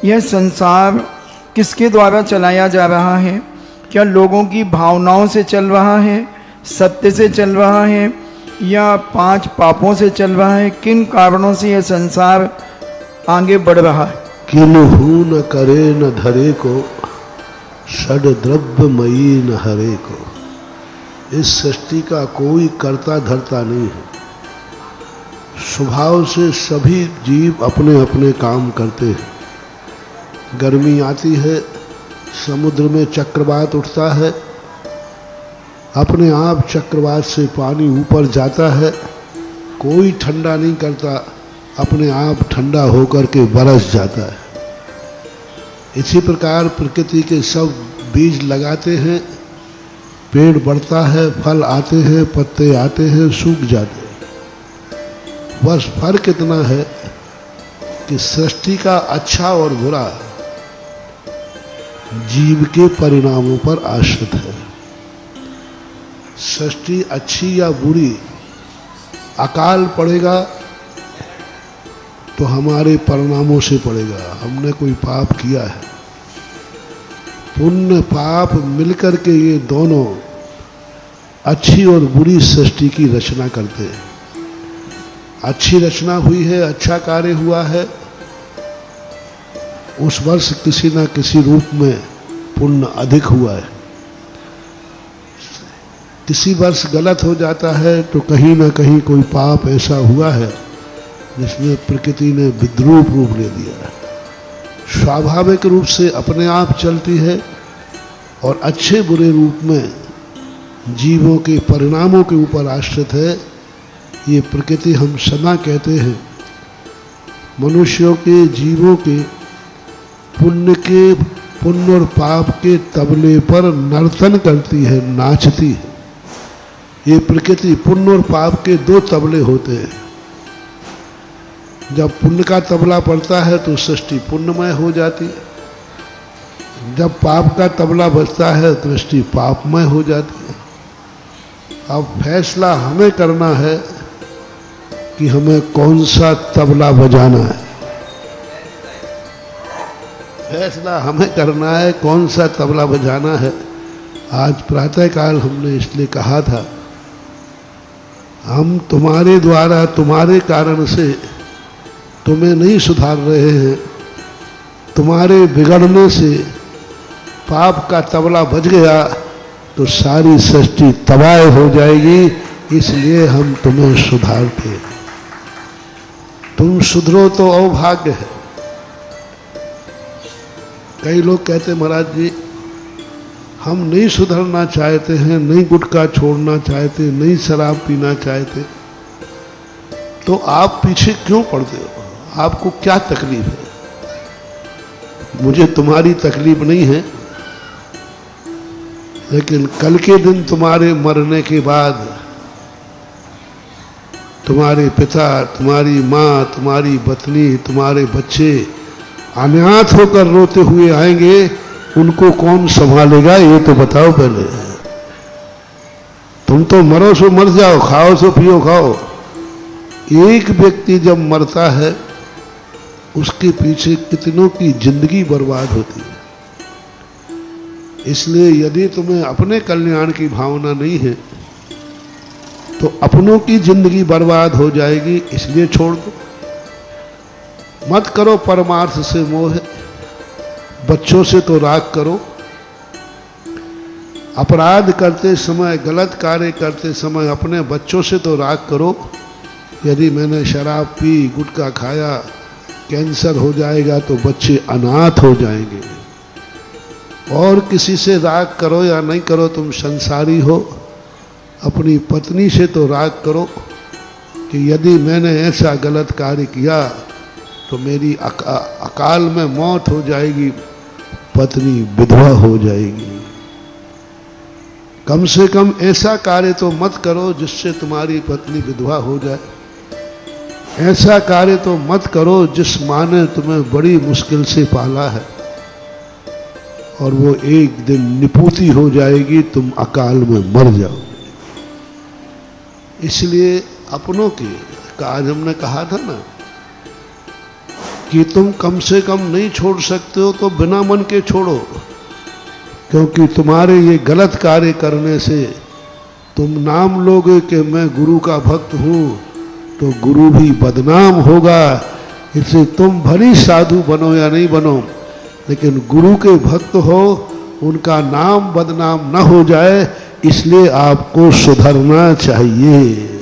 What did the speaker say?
यह संसार किसके द्वारा चलाया जा रहा है? क्या लोगों की भावनाओं से चल रहा है, सत्य से चल रहा है, या 5 पापों से चल रहा है? किन कारणों से यह संसार आगे बढ़ रहा है? किन्हू न करे न धरे को, षड द्रव्यमयी न हरे को। इस सृष्टि का कोई कर्ता धर्ता नहीं है। स्वभाव से सभी जीव अपने अपने काम करते हैं। गर्मी आती है, समुद्र में चक्रवात उठता है, अपने आप चक्रवात से पानी ऊपर जाता है, कोई ठंडा नहीं करता, अपने आप ठंडा होकर के बरस जाता है। इसी प्रकार प्रकृति के सब बीज लगाते हैं, पेड़ बढ़ता है, फल आते हैं, पत्ते आते हैं, सूख जाते हैं। बस फर्क इतना है कि सृष्टि का अच्छा और बुरा जीव के परिणामों पर आश्रित है। सृष्टि अच्छी या बुरी, अकाल पड़ेगा तो हमारे परिणामों से पड़ेगा। हमने कोई पाप किया है, पुण्य पाप मिलकर के ये दोनों अच्छी और बुरी सृष्टि की रचना करते हैं। अच्छी रचना हुई है, अच्छा कार्य हुआ है, उस वर्ष किसी न किसी रूप में पुण्य अधिक हुआ है। किसी वर्ष गलत हो जाता है तो कहीं ना कहीं कोई पाप ऐसा हुआ है जिसमें प्रकृति ने विद्रूप रूप ले दिया है। स्वाभाविक रूप से अपने आप चलती है और अच्छे बुरे रूप में जीवों के परिणामों के ऊपर आश्रित है। ये प्रकृति हम सदा कहते हैं, मनुष्यों के, जीवों के पुण्य और पाप के तबले पर नर्तन करती है, नाचती है। ये प्रकृति पुण्य और पाप के 2 तबले होते हैं। जब पुण्य का तबला पड़ता है तो सृष्टि पुण्यमय हो जाती है, जब पाप का तबला बजता है तो सृष्टि पापमय हो जाती है। अब फैसला हमें करना है कि हमें कौन सा तबला बजाना है। फैसला हमें करना है कौन सा तबला बजाना है। आज प्रातःकाल हमने इसलिए कहा था, हम तुम्हारे द्वारा, तुम्हारे कारण से तुम्हें नहीं सुधार रहे हैं। तुम्हारे बिगड़ने से पाप का तबला बज गया तो सारी सृष्टि तबाह हो जाएगी, इसलिए हम तुम्हें सुधारते हैं। तुम सुधरो तो अभाग्य है। कई लोग कहते महाराज जी हम नहीं सुधरना चाहते हैं, नहीं गुटखा छोड़ना चाहते, नहीं शराब पीना चाहते, तो आप पीछे क्यों पड़ते हो? आपको क्या तकलीफ है? मुझे तुम्हारी तकलीफ नहीं है, लेकिन कल के दिन तुम्हारे मरने के बाद तुम्हारे पिता, तुम्हारी माँ, तुम्हारी पत्नी, तुम्हारे बच्चे अनाथ होकर रोते हुए आएंगे, उनको कौन संभालेगा ये तो बताओ पहले। तुम तो मरो सो मर जाओ, खाओ सो पियो खाओ। एक व्यक्ति जब मरता है उसके पीछे कितनों की जिंदगी बर्बाद होती है। इसलिए यदि तुम्हें अपने कल्याण की भावना नहीं है तो अपनों की जिंदगी बर्बाद हो जाएगी, इसलिए छोड़ दो। मत करो परमार्थ से मोह, बच्चों से तो राग करो। अपराध करते समय, गलत कार्य करते समय अपने बच्चों से तो राग करो। यदि मैंने शराब पी, गुटखा खाया, कैंसर हो जाएगा तो बच्चे अनाथ हो जाएंगे। और किसी से राग करो या नहीं करो, तुम संसारी हो, अपनी पत्नी से तो राग करो कि यदि मैंने ऐसा गलत कार्य किया तो मेरी अकाल में मौत हो जाएगी, पत्नी विधवा हो जाएगी। कम से कम ऐसा कार्य तो मत करो जिससे तुम्हारी पत्नी विधवा हो जाए। ऐसा कार्य तो मत करो जिस माँ ने तुम्हें बड़ी मुश्किल से पाला है और वो एक दिन निपुती हो जाएगी, तुम अकाल में मर जाओगे। इसलिए अपनों की आज हमने कहा था ना कि तुम कम से कम नहीं छोड़ सकते हो तो बिना मन के छोड़ो, क्योंकि तुम्हारे ये गलत कार्य करने से तुम नाम लोगे कि मैं गुरु का भक्त हूँ, तो गुरु भी बदनाम होगा। इससे तुम भली साधु बनो या नहीं बनो, लेकिन गुरु के भक्त हो, उनका नाम बदनाम न हो जाए, इसलिए आपको सुधरना चाहिए।